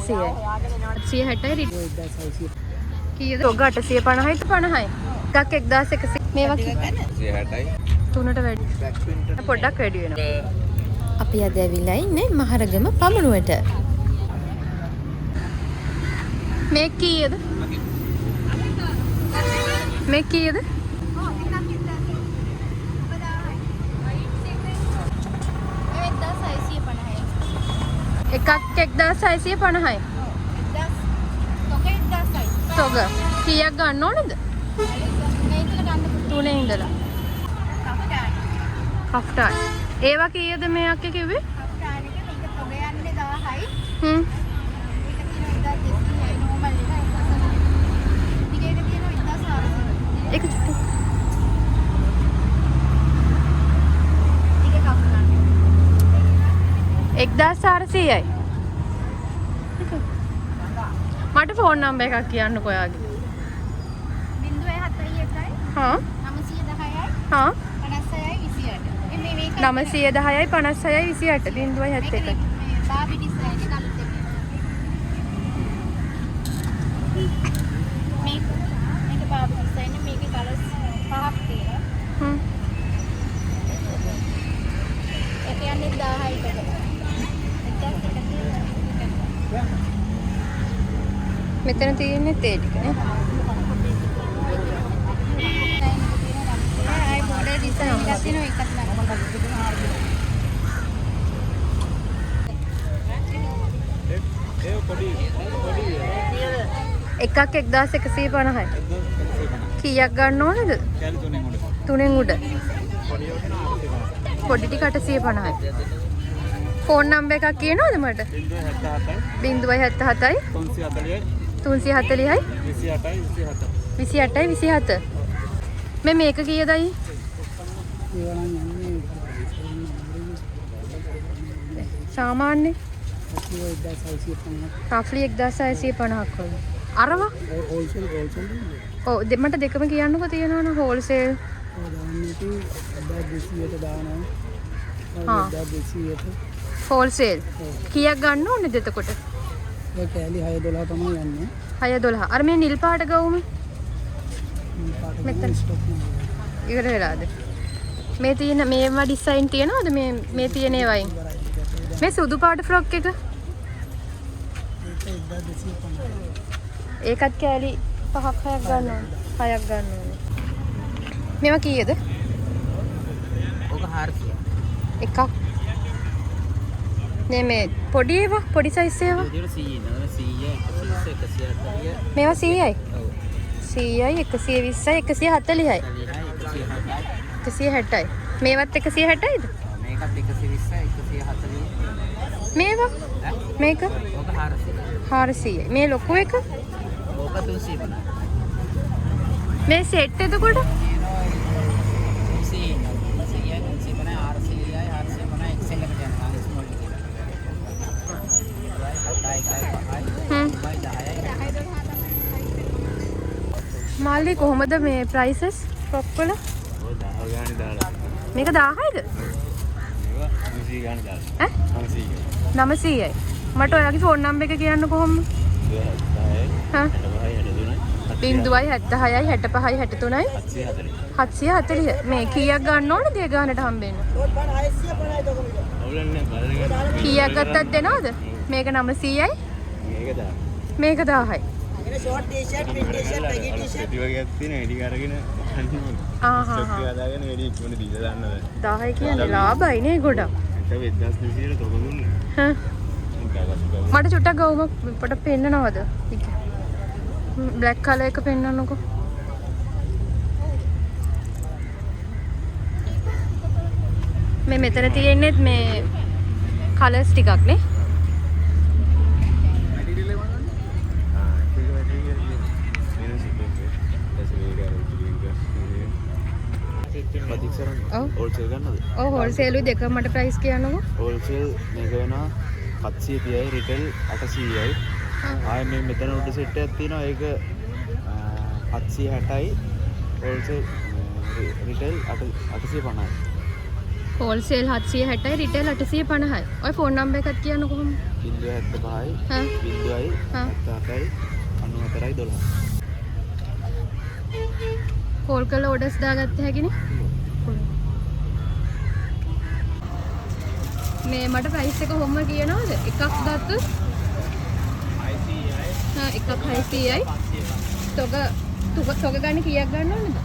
800යි. 860යි කීයද? ඔග 850යි 50යි. එකක් 1100 මේවා 160යි. තුනට වැඩි. පොඩ්ඩක් වැඩි වෙනවා. අපි අද ඇවිල්ලා ඉන්නේ මහරගම පමුණුවට. මේ කීයද? මේ කීයද? එකක් 1650යි. තොග කීයක් ගන්න ඕනද? තුනේ ඉඳලා. කෆ්ටාන්. ඒවා කීයද මේ අක්කේ කිව්වේ? කෆ්ටාන් එක මේක තොග යන්නේ 1000යි. හ්ම්. මේක තියෙනවා 1200යි නෝමල් එක. ටිකේක තියෙනවා 1400. ඒක චුට්ටක්. ටික කෆ්ටාන්. 1400යි. මට ෆෝන් නම්බර් එකක් කියන්නකෝ ඔයාගේ. 071යි. හා 910යි. හා 56යි 28. මේ 910යි 56යි 28 071. මේ බාබි ඩිසයින් එක අලුත් එක. මේක බාබි ඩිසයින් එක මේකේ කලර්ස් පහක් තියෙනවා. හ්ම්. ඒක යන්නේ 1000යි කට. මෙතන තියෙන්නේ තේ ටිකනේ. ආයි බෝඩර් ඩිසයින් එකක් තියෙනවා ඒකත් එකක් 1150යි. කීයක් ගන්න ඕනද? තුනෙන් උඩ. පොඩි ටික 850යි. ෆෝන් නම්බර් එකක් කියනවද මට? 077යි 340යි 28යි 27. මේක කීයදයි? සාමාන්‍ය රෆ්ලි 1650ක් වගේ. අරවා? ඔව් මට දෙකම කියන්නකෝ තියෙනවනේ හෝල්සේල්. හා හෝල්සේල්. කීයක් ගන්න ඕනේද එතකොට? ඒ කෑලි 612 තමයි යන්නේ. 612. අර මේ නිල් පාට ගවුම. මෙතන ස්ටොක් නෑ. ඉවර වෙලාද? මේ තියෙන මේවා ඩිසයින් තියනවද මේ තියෙන ඒවායින්? මේ සුදු පාට ෆ්‍රොක් එක. ඒක 1250. ඒකත් කෑලි 5ක් 6ක් ගන්න ඕනේ. 6ක් ගන්න ඕනේ. මේවා කීයද? ඔක 400. එකක්. මේ පොඩි ඒවා පොඩි සයිස් ඒවා. මේවා 100යි. ඔව්. 100යි 120යි 140යි 160යි. මේවත් 160යිද? මේකත් 120යි 140. මේවා මේක ඔක 400. 400යි. මේ ලොකු එක ඕක 350. මේ සෙට් එතකොට 10 මාල්ලි කොහොමද මේ ප්‍රයිසස් ටොප් වල? මේක 1000යිද? 900යි. මට ඔයාගේ ෆෝන් නම්බර් එක කියන්න කොහොමද? 076යි 65යි 63යි 740. මේ කීයක් ගන්න ඕනද ඒ ගානට හම්බෙන්න? කීයක් ගත්තත් දෙනවද? මේක 900යි. මේක 1000යි. ෂෝට් ටී-ෂර්ට්, පින් ටී-ෂර්ට්, බැගි ටී-ෂර්ට් වගේක් තියෙන එඩි කරගෙන ආහා. දාගෙන එඩි ඉක්මනට දීලා දාන්න 1000යි කියන්නේ ලාභයි නේ ගොඩක්. ඒක 1200ට තොග දුන්නා. හ්ම්. මට චුට්ටක් ගවුමක් පොඩක් පෙන්නනවද? බ්ලැක් කලර් එක පෙන්නන්නකෝ. මේ මෙතන තියෙන්නේ මේ කලර්ස් ටිකක් නේ. ඔව්. හෝල්සේල් ගන්නද? ඔව් හෝල්සේලුයි දෙකම මට ප්‍රයිස් කියන්නකෝ. හෝල්සේල් මේක වෙනවා 730යි රිටේල් 800යි. ආයේ මේ මෙතන උඩ සෙට් එකක් තියෙනවා ඒක 760යි හෝල්සේල් රිටේල් 850යි. හෝල්සේල් 760යි රිටේල් 850යි. ඔය ෆෝන් නම්බර් එකක් කියන්න කොහොමද? 075යි හා 0යි හා 78යි 94යි 12. කෝල් කරලා ඕඩර්ස් දාගත්ත හැකිනේ. මේ මට ප්‍රයිස් එක කොහොම කියනවද? එකක් ගත්තොත් 600යි. හා එකක් 600යි. තොග ගන්න කීයක් ගන්න ඕනද?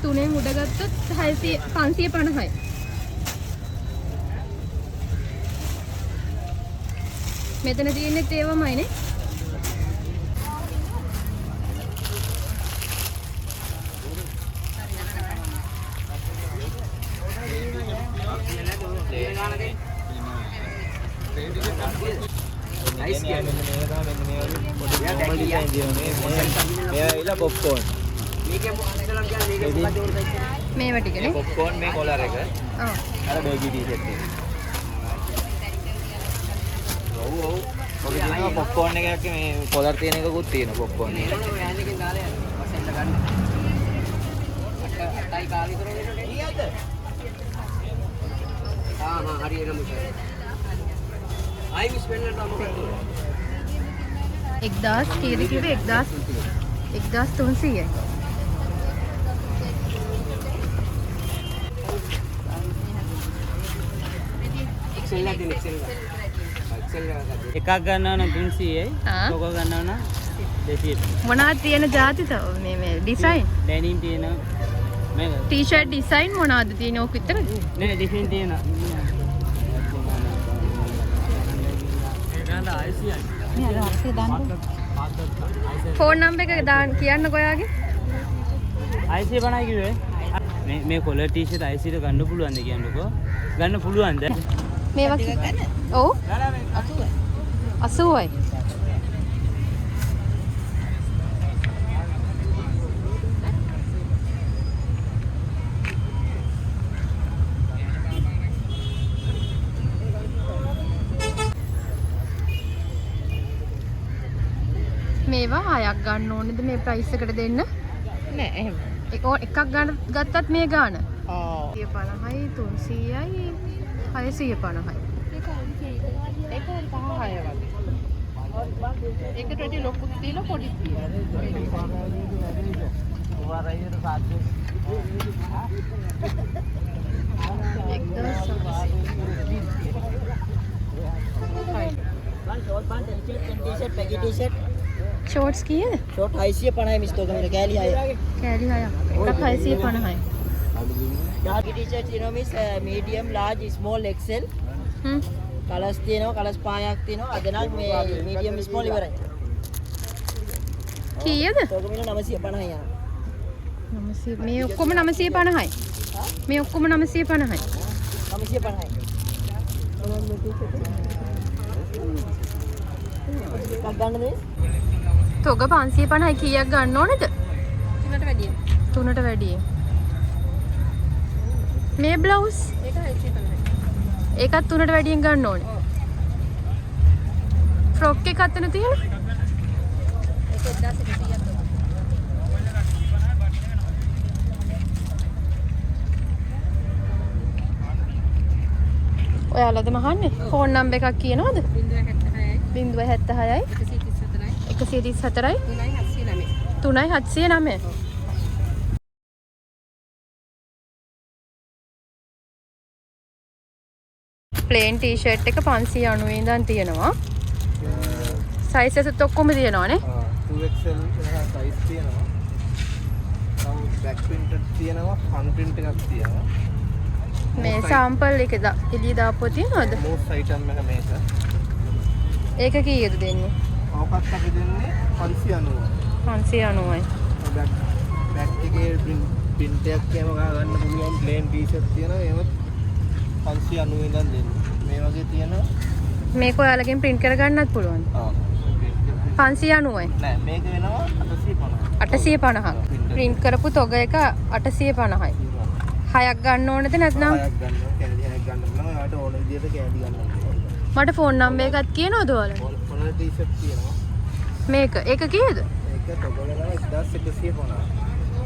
තුනෙන් උඩ ගත්තොත් 550යි. මෙතන තියෙන්නේ ඒවමයිනේ. පොප්කෝන් මේවා ටිකනේ. පොප්කෝන් මේ කොලර් එක ආ. අර බේගි ටී-ෂර්ට් එක. ඔව් ඔව්. ඔක තියෙනවා පොප්කෝන් එකක් මේ කොලර් තියෙන එකකුත් තියෙනවා පොප්කෝන් එක. එක්දාස් කීයද කිව්වේ? 1300යි. එකක් ගන්නවා නම් 300යි. ආ. තොග ගන්නවා නම් 200යි. මොනවද තියෙන જાති තව මේ ඩිසයින් ඩැනිම් තියෙනවා. මේක ටී-ෂර්ට් ඩිසයින් මොනවද තියෙන ඕක විතරද? නේ ඩිෆින් තියෙනවා. ඒකඳ 600යි. ෆෝන් නම්බර් එක දාන්න කියන්නකෝ ඔයාගේ. 650යි කිව්වේ. මේ කොලර් ටී-ෂර්ට් 600ට ගන්න පුළුවන්ද කියන්නකෝ? ගන්න පුළුවන්ද? මේවා ඔව් 80යි. මේවා 6ක් ගන්න ඕනේද මේ ප්‍රයිස් එකට දෙන්න? නෑ එහෙම. එකක් ගන්න ගත්තත් මේ ගාන. 150යි 300යි 650යි. ඒක පහ හය වගේ. ඒකට වැඩි ලොකුත් තියෙන පොඩිත් තියෙනවා. ෂෝට්ස් කීයද? ෂෝට් 650යි මිස් තෝගමර කෑලි 6. කෑලි 6ක්. එකක් 650යි. ඩාර්ක් ටී-ෂර්ට් තියෙනවා miss medium large small XL. Colours තියෙනවා කලර්ස් 5ක් තියෙනවා. අද නම් මේ මීඩියම් ස්මෝල් ඉවරයි. කීයද? තෝගමර 950යි යනවා. 900 මේ ඔක්කොම 950යි. මේ ඔක්කොම 950යි. 950යි. එකක් ගන්නද? තොග 550යි කීයක් ගන්න ඕනේද? 3ට වැඩිය. 3ට වැඩිය. මේ බ්ලවුස් ඒක 650යි. ඒකත් 3ට වැඩියෙන් ගන්න ඕනේ. ෆ්‍රොක් එකක් අතන තියෙනවා. ඒක 1100ක්. ඔයාලද මහන්නේ? ෆෝන් නම්බර් එකක් කියනවද? 076යි 134යි 3709. ප්ලේන් ටී-ෂර්ට් එක 590 ඉඳන් තියෙනවා. සයිසස් ඔක්කොම තියෙනවානේ. 2XL සයිස් තියෙනවා. බෑක් ප්‍රින්ටඩ් තියෙනවා, ෆන් ප්‍රින්ට් එකක් තියෙනවා. මේ සාම්පල් එක එළිය දාපුවා තියෙනවද? මෝස් අයිටම් එක මේක. ඒක කීයද දෙන්නේ? ඕකත් අපි දෙන්නේ 590. 590යි. බෑක් එකේ ප්‍රින්ට් එකක් එහෙම ගා ගන්න පුළුවන් ප්ලේන් ටී-ෂර්ට් තියෙනවා. ඒවත් 590 ඉඳන් දෙන්නේ. මේ වගේ තියෙනවා. මේක ඔයාලගෙන් print කරගන්නත් පුළුවන්. ආ. 590යි. නෑ මේක වෙනවා 850. 850ක්. print කරපු තොග එක 850යි. 6ක් ගන්න ඕනද නැත්නම්? 6ක් ගන්න ඕන. කැලි 6ක් ගන්න පුළුවන්. ඔයාලට ඕන විදිහට කැලි ගන්න පුළුවන්. මට ෆෝන් නම්බර් එකක් කියනවද ඔයාලට? කොලර් ටී-ෂර්ට් තියෙනවා. මේක. ඒක කීයද? ඒක තොග වෙනවා 1150.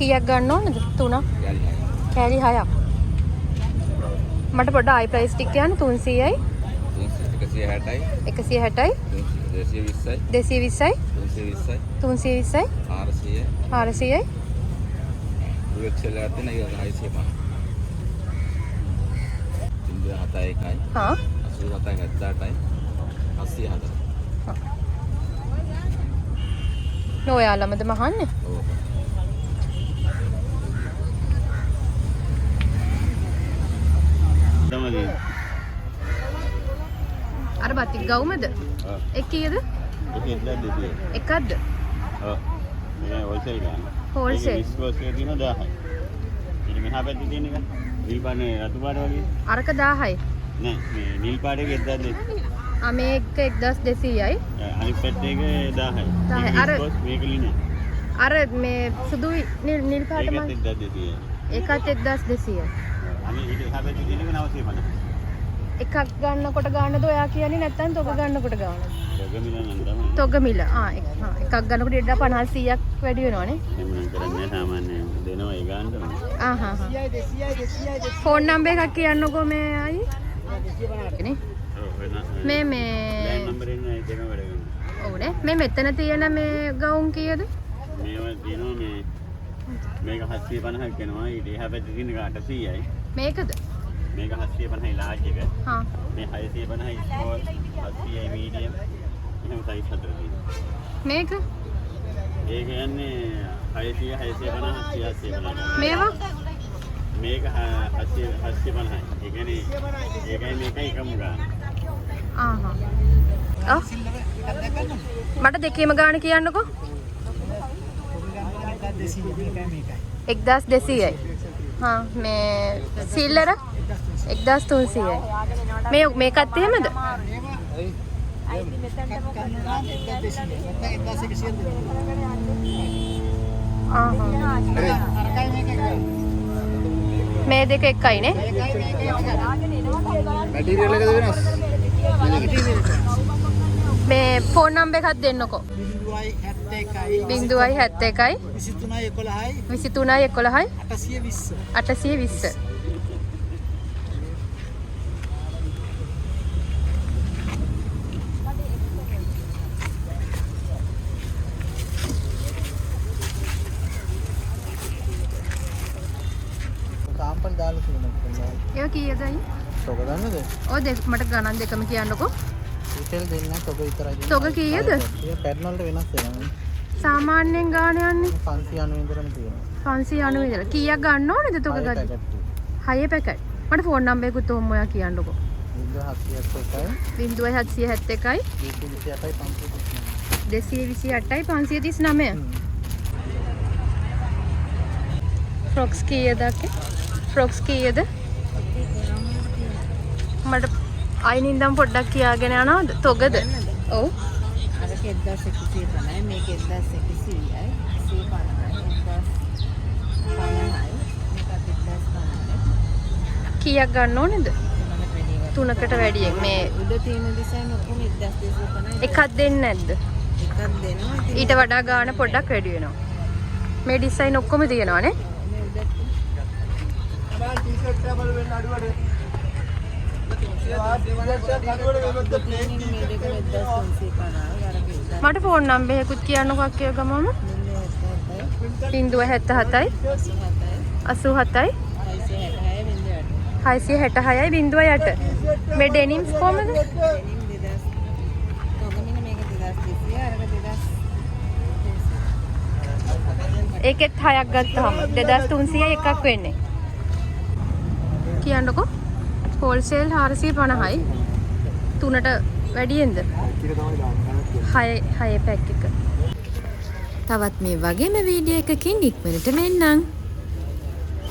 කීයක් ගන්න ඕනද? 3. කෑලි 6ක්. මට පොඩ්ඩ ආයි ප්‍රයිස් ටික කියන්න 300යි 160යි 160යි 220යි 220යි 320යි 320යි 400යි 400යි UXL එකක් තියෙන ඒක 650 371යි හා 87යි 78යි 804 ඔයාලමද මහන්නේ? ඔව් තමයි අර බතික් ගවුමද? එක කීයද? එකක්ද? ඔව් මේ හොල්සේල් ගන්න. හෝල්සේල්. විස්කෝස් එකේ තියෙන 1000යි. ඊට මෙහා පැත්තේ තියෙන එක නිල් පාට රතු පාට වගේ. අරක 1000යි. නෑ මේ නිල් පාට එකේ 1200. ආ මේක 1200යි. අනිත් පැත්තේ එක 1000යි. 1000යි. අර විස්කෝස් මේක ලිනේ. අර මේ සුදුයි නිල් පාට මල්. ඒකත් 1200යි. ඒකත් 1200යි. අනිත් ඊට එහා පැත්තේ තියෙන එක 950. එකක් ගන්නකොට ගන්නද ඔයා කියන්නේ නැත්නම් තොග ගන්නකොට ගන්නද? තොග මිල නම් තමයි. තොග මිල. එකක් ගන්නකොට 50 100ක් වැඩි වෙනවනේ. එහෙම කරන්නේ සාමාන්‍යයෙන් දෙනවා ඒ ගන්නම. ෆෝන් නම්බර් එකක් කියන්නකෝ මේ අය. නේ? ඔව් වෙන. මේ ලෑන්ඩ් නම්බර් එක දෙකම වැඩ කරනවා. ඔව්නේ. මේ මෙතන තියෙන මේ ගවුම් කීයද? මේවා තියෙනවා මේක 750ක් වෙනවා. ඊට එහා පැත්තේ තියෙන එක 800යි. මේකද? මේක 750යි ලාර්ජ් එක. හා. මේ 650යි ස්මෝල් 700යි මීඩියම්. එහෙම සයිස් හතර තියෙනවා. මේක? ඒ කියන්නේ 600 650 750. මේවා? මේක 750යි. ඒ කියන්නේ ඒකයි මේකයි එකම ගාන. මට දෙකේම ගාන කියන්නකෝ. 1200යි. හා මේ සිල්ලර 1300යි. මේකත් එහෙමද? මේ දෙක එකයිනේ. මැටීරියල් එකද වෙනස්? මේ ෆෝන් නම්බර් එකක් දෙන්නකෝ. 071යි 23යි 11යි 820. සාම්පල් දාලා තියෙනවා. ඒක කීයදයි? තොග ගන්නද? ඔය මට ගණන් දෙකම කියන්නකෝ. ඩීටේල් දෙන්න තොග විතරයි. තොග කීයද? ඒක පැටර්න් වලට වෙනස් වෙනවා. සාමාන්‍යයෙන් ගාන යන්නේ 590 ඉඳන්ම තියෙනවා. 590 ඉඳලා. කීයක් ගන්න ඕනේද තොග ගන්න? 6 පැකට්. මට ෆෝන් නම්බර් එකකුත් ඔහොම ඔයා කියන්නකෝ. 0771යි 228යි 539. ෆ්‍රොක්ස් කීයද අක්කේ? ෆ්‍රොක්ස් කීයද? මට අයින් ඉඳන් පොඩ්ඩක් කියාගෙන යනවද? තොගද? ඔව්. අර 1150 මේක 1150යි 150යි කීයක් ගන්න ඕනේද? 3කට වැඩියෙන් මේ උඩ තියෙන ඩිසයින් ඔක්කොම 1250යි. එකක් දෙන්නේ නැද්ද? එකක් දෙනවා. ඊට වඩා ගාන පොඩ්ඩක් වැඩි වෙනවා. මේ ඩිසයින් ඔක්කොම තියෙනවානේ. ටී-ෂර්ට් ටේබල් වෙන්න අඩුවට. මට ෆෝන් නම්බර් එකකුත් කියන්නකෝ අක්කේ ගමම. 077යි 87යි 666යි 08. මේ ඩෙනිම්ස් කොහමද? ඒකෙත් 6ක් ගත්තාම 2300යි එකක් වෙන්නේ. කියන්නකෝ. හෝල්සේල් 450යි. 3ට වැඩියෙන්ද? 6 පැක් එක. තවත් මේ වගේම වීඩියෝ එකකින් ඉක්මනට මෙන්නම්.